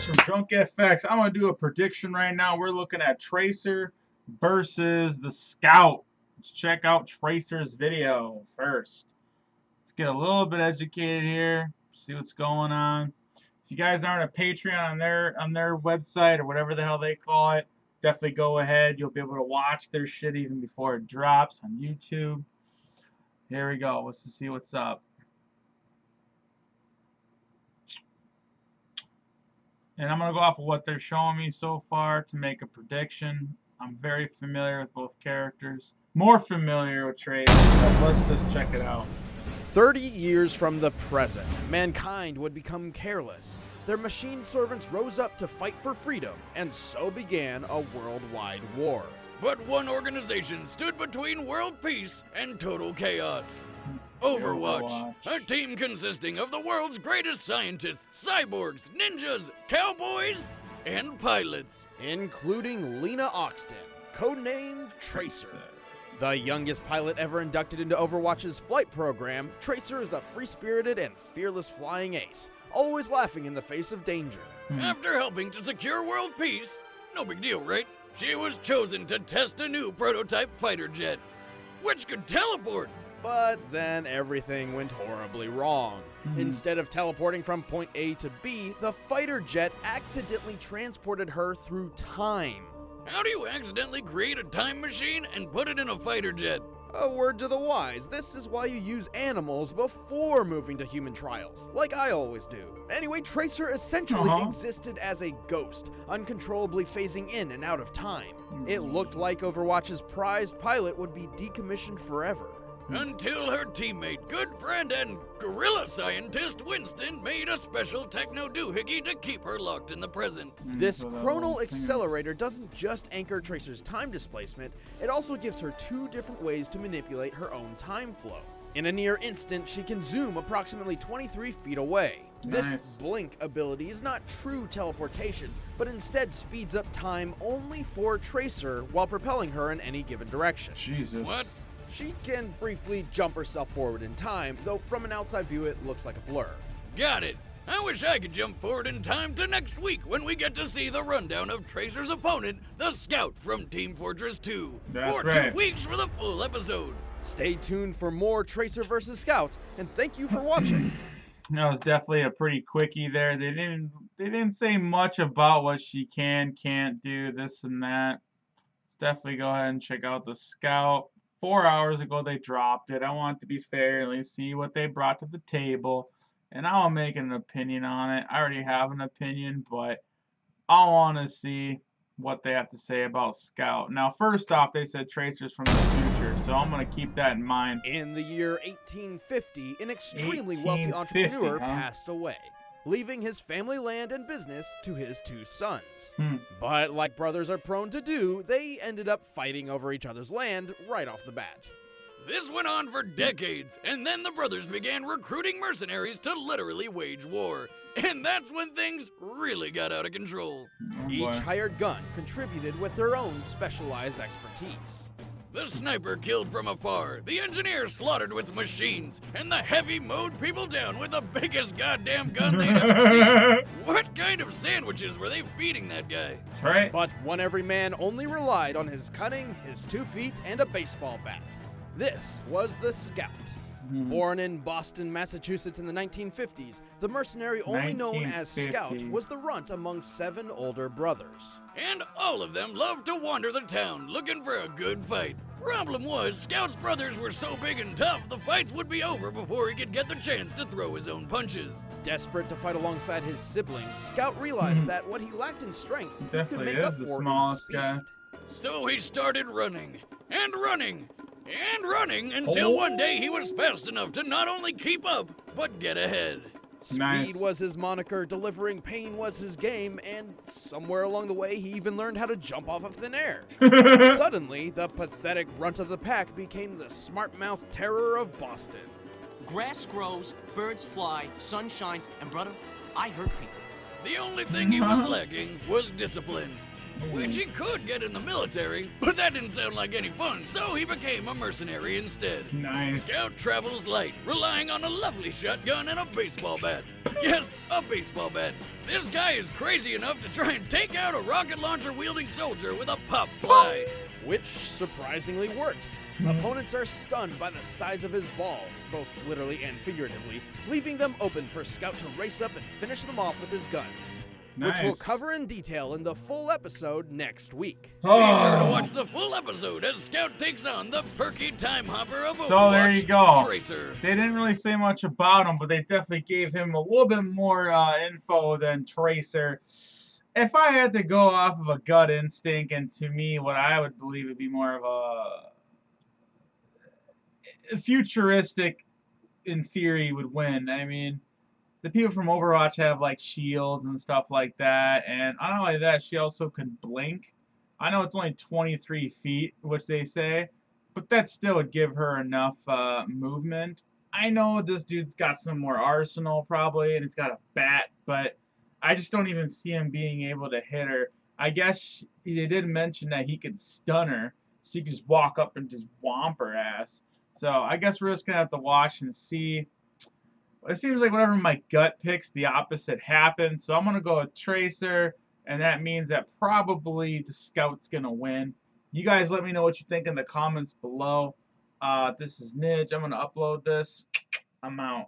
from Drunk FX. I'm going to do a prediction right now. We're looking at Tracer versus the Scout. Let's check out Tracer's video first. Let's get a little bit educated here, see what's going on. If you guys aren't a Patreon on their website or whatever the hell they call it, definitely go ahead. You'll be able to watch their shit even before it drops on YouTube. Here we go. Let's see what's up. And I'm going to go off of what they're showing me so far to make a prediction. I'm very familiar with both characters. More familiar with Tracer, but let's just check it out. 30 years from the present, mankind would become careless. Their machine servants rose up to fight for freedom, and so began a worldwide war. But one organization stood between world peace and total chaos. Overwatch, a team consisting of the world's greatest scientists, cyborgs, ninjas, cowboys, and pilots. Including Lena Oxton, codenamed Tracer. The youngest pilot ever inducted into Overwatch's flight program, Tracer is a free-spirited and fearless flying ace, always laughing in the face of danger. After helping to secure world peace, no big deal, right? She was chosen to test a new prototype fighter jet, which could teleport. But then everything went horribly wrong. Instead of teleporting from point A to B, the fighter jet accidentally transported her through time. How do you accidentally create a time machine and put it in a fighter jet? A word to the wise, this is why you use animals before moving to human trials, like I always do. Anyway, Tracer essentially existed as a ghost, uncontrollably phasing in and out of time. It looked like Overwatch's prized pilot would be decommissioned forever. Until her teammate, good friend, and gorilla scientist Winston made a special techno doohickey to keep her locked in the present. This chronal accelerator doesn't just anchor Tracer's time displacement, it also gives her two different ways to manipulate her own time flow. In a near instant, she can zoom approximately 23 feet away. This blink ability is not true teleportation, but instead speeds up time only for Tracer while propelling her in any given direction. Jesus. What? She can briefly jump herself forward in time, though from an outside view it looks like a blur. Got it. I wish I could jump forward in time to next week when we get to see the rundown of Tracer's opponent, the Scout from Team Fortress 2. That's or right. 2 weeks for the full episode. Stay tuned for more Tracer vs. Scout, and thank you for watching. That was definitely a pretty quickie there. They didn't say much about what she can't do, this and that. Let's definitely go ahead and check out the Scout. 4 hours ago they dropped it. I want it to be fair, at least see what they brought to the table, and I'll make an opinion on it. I already have an opinion, but I want to see what they have to say about Scout. Now, first off, they said Tracer's from the future, so I'm going to keep that in mind. In the year 1850, an extremely wealthy entrepreneur passed away, leaving his family land and business to his two sons. But like brothers are prone to do, they ended up fighting over each other's land right off the bat. This went on for decades, and then the brothers began recruiting mercenaries to literally wage war. And that's when things really got out of control. Each hired gun contributed with their own specialized expertise. The sniper killed from afar, the engineer slaughtered with machines, and the heavy mowed people down with the biggest goddamn gun they'd ever seen. What kind of sandwiches were they feeding that guy? That's right. But one every man only relied on his cunning, his 2 feet, and a baseball bat. This was the Scout. Born in Boston, Massachusetts in the 1950s, the mercenary only known as Scout was the runt among 7 older brothers. And all of them loved to wander the town looking for a good fight. Problem was, Scout's brothers were so big and tough, the fights would be over before he could get the chance to throw his own punches. Desperate to fight alongside his siblings, Scout realized that what he lacked in strength, he could make up for in speed. So he started running, and running, and running until one day he was fast enough to not only keep up, but get ahead. Speed was his moniker, delivering pain was his game, and somewhere along the way he even learned how to jump off of thin air. Suddenly, the pathetic runt of the pack became the smart-mouthed terror of Boston. Grass grows, birds fly, sun shines, and brother, I hurt people. The only thing he was lacking was discipline, which he could get in the military, but that didn't sound like any fun, so he became a mercenary instead. Nice. Scout travels light, relying on a lovely shotgun and a baseball bat. Yes, a baseball bat. This guy is crazy enough to try and take out a rocket launcher wielding soldier with a pop fly. Which surprisingly works. Opponents are stunned by the size of his balls, both literally and figuratively, leaving them open for Scout to race up and finish them off with his guns. Which we'll cover in detail in the full episode next week. Be sure to watch the full episode as Scout takes on the perky time hopper of Overwatch, So there you go. Tracer. They didn't really say much about him, but they definitely gave him a little bit more info than Tracer. If I had to go off of a gut instinct, and to me, what I would believe would be more of a futuristic, in theory, would win. I mean, the people from Overwatch have like shields and stuff like that, and not only that, she also can blink. I know it's only 23 feet, which they say, but that still would give her enough movement. I know this dude's got some more arsenal probably, and he's got a bat, but I just don't even see him being able to hit her. I guess they did mention that he could stun her, so you could just walk up and just whomp her ass. So I guess we're just gonna have to watch and see. It seems like whenever my gut picks, the opposite happens. So I'm going to go with Tracer, and that means that probably the Scout's going to win. You guys let me know what you think in the comments below. This is Nidge. I'm going to upload this. I'm out.